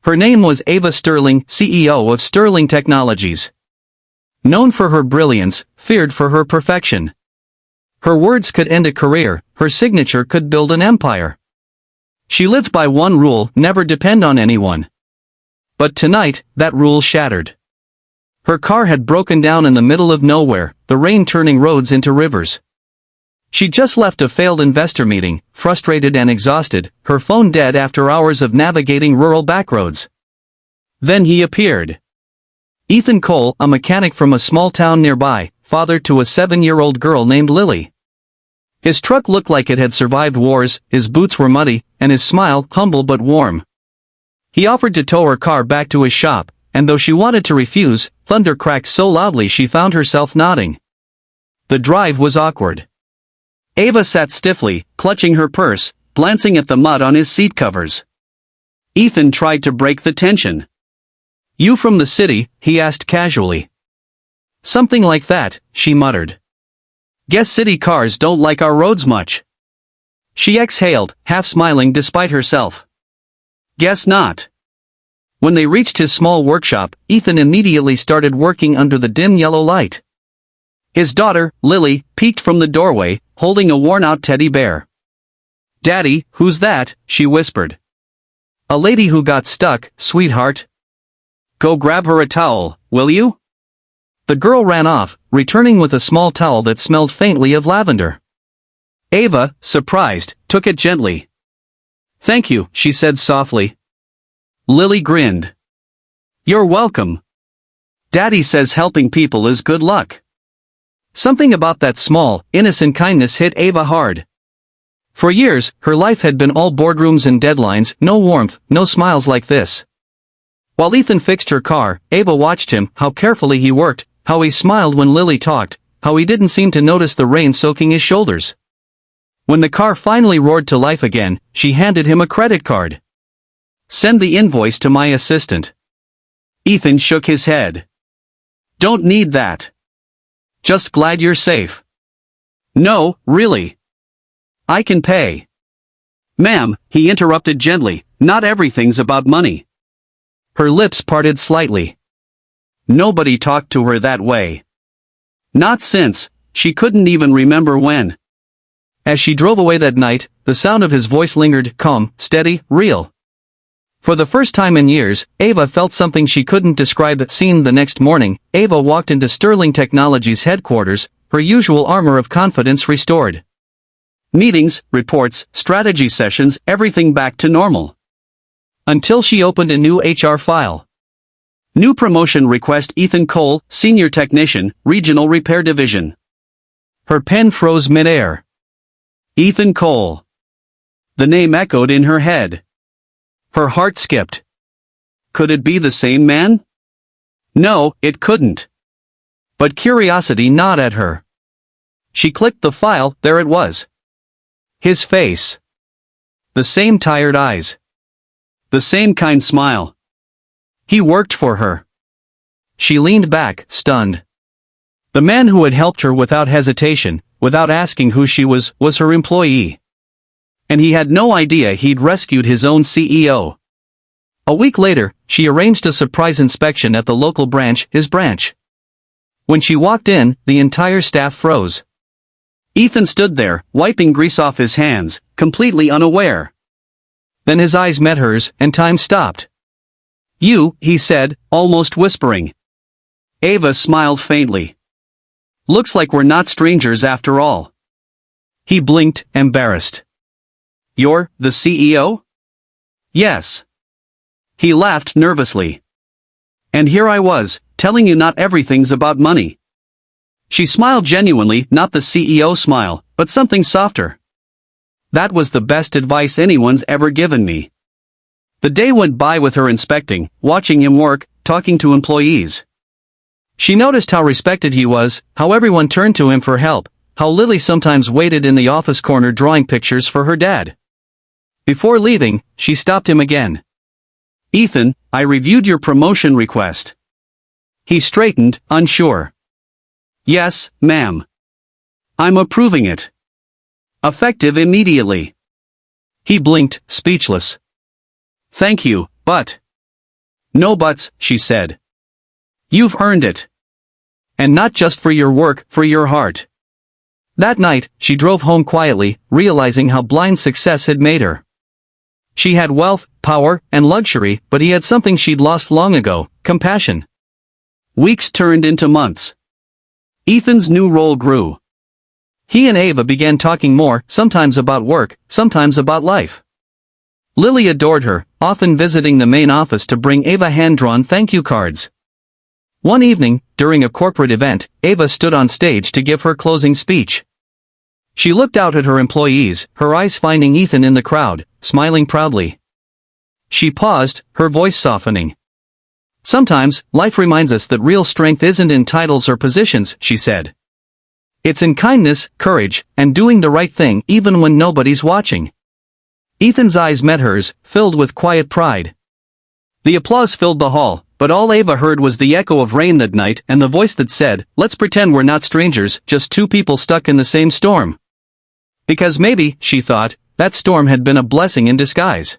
Her name was Ava Sterling, CEO of Sterling Technologies. Known for her brilliance, feared for her perfection. Her words could end a career, her signature could build an empire. She lived by one rule: never depend on anyone. But tonight, that rule shattered. Her car had broken down in the middle of nowhere, the rain turning roads into rivers. She'd just left a failed investor meeting, frustrated and exhausted, her phone dead after hours of navigating rural backroads. Then he appeared. Ethan Cole, a mechanic from a small town nearby, father to a 7-year-old girl named Lily. His truck looked like it had survived wars, his boots were muddy, and his smile, humble but warm. He offered to tow her car back to his shop, and though she wanted to refuse, thunder cracked so loudly she found herself nodding. The drive was awkward. Ava sat stiffly, clutching her purse, glancing at the mud on his seat covers. Ethan tried to break the tension. "You from the city?" he asked casually. "Something like that," she muttered. "Guess city cars don't like our roads much." She exhaled, half smiling despite herself. "Guess not." When they reached his small workshop, Ethan immediately started working under the dim yellow light. His daughter, Lily, peeked from the doorway, holding a worn-out teddy bear. "Daddy, who's that?" she whispered. "A lady who got stuck, sweetheart." "Go grab her a towel, will you?" The girl ran off, returning with a small towel that smelled faintly of lavender. Ava, surprised, took it gently. "Thank you," she said softly. Lily grinned. "You're welcome. Daddy says helping people is good luck." Something about that small, innocent kindness hit Ava hard. For years, her life had been all boardrooms and deadlines, no warmth, no smiles like this. While Ethan fixed her car, Ava watched him, how carefully he worked, how he smiled when Lily talked, how he didn't seem to notice the rain soaking his shoulders. When the car finally roared to life again, she handed him a credit card. "Send the invoice to my assistant." Ethan shook his head. "Don't need that. Just glad you're safe." "No, really. I can pay." "Ma'am," he interrupted gently, "not everything's about money." Her lips parted slightly. Nobody talked to her that way. Not since, she couldn't even remember when. As she drove away that night, the sound of his voice lingered, calm, steady, real. For the first time in years, Ava felt something she couldn't describe. Seen the next morning, Ava walked into Sterling Technologies headquarters, her usual armor of confidence restored. Meetings, reports, strategy sessions, everything back to normal. Until she opened a new HR file. New promotion request: Ethan Cole, Senior Technician, Regional Repair Division. Her pen froze mid-air. Ethan Cole. The name echoed in her head. Her heart skipped. Could it be the same man? No, it couldn't. But curiosity gnawed at her. She clicked the file, there it was. His face. The same tired eyes. The same kind smile. He worked for her. She leaned back, stunned. The man who had helped her without hesitation, without asking who she was her employee. And he had no idea he'd rescued his own CEO. A week later, she arranged a surprise inspection at the local branch, his branch. When she walked in, the entire staff froze. Ethan stood there, wiping grease off his hands, completely unaware. Then his eyes met hers, and time stopped. "You," he said, almost whispering. Ava smiled faintly. "Looks like we're not strangers after all." He blinked, embarrassed. "You're the CEO?" "Yes." He laughed nervously. "And here I was, telling you not everything's about money." She smiled genuinely, not the CEO smile, but something softer. "That was the best advice anyone's ever given me." The day went by with her inspecting, watching him work, talking to employees. She noticed how respected he was, how everyone turned to him for help, how Lily sometimes waited in the office corner drawing pictures for her dad. Before leaving, she stopped him again. "Ethan, I reviewed your promotion request." He straightened, unsure. "Yes, ma'am. I'm approving it. Effective immediately." He blinked, speechless. "Thank you, but..." No buts, she said. You've earned it. And not just for your work, for your heart. That night, she drove home quietly, realizing how blind success had made her. She had wealth, power, and luxury, but he had something she'd lost long ago: compassion. Weeks turned into months. Ethan's new role grew. He and Ava began talking more, sometimes about work, sometimes about life. Lily adored her, often visiting the main office to bring Ava hand-drawn thank you cards. One evening, during a corporate event, Ava stood on stage to give her closing speech. She looked out at her employees, her eyes finding Ethan in the crowd, smiling proudly. She paused, her voice softening. Sometimes, life reminds us that real strength isn't in titles or positions, she said. It's in kindness, courage, and doing the right thing even when nobody's watching. Ethan's eyes met hers, filled with quiet pride. The applause filled the hall, but all Ava heard was the echo of rain that night and the voice that said, "Let's pretend we're not strangers, just two people stuck in the same storm." Because maybe, she thought, that storm had been a blessing in disguise.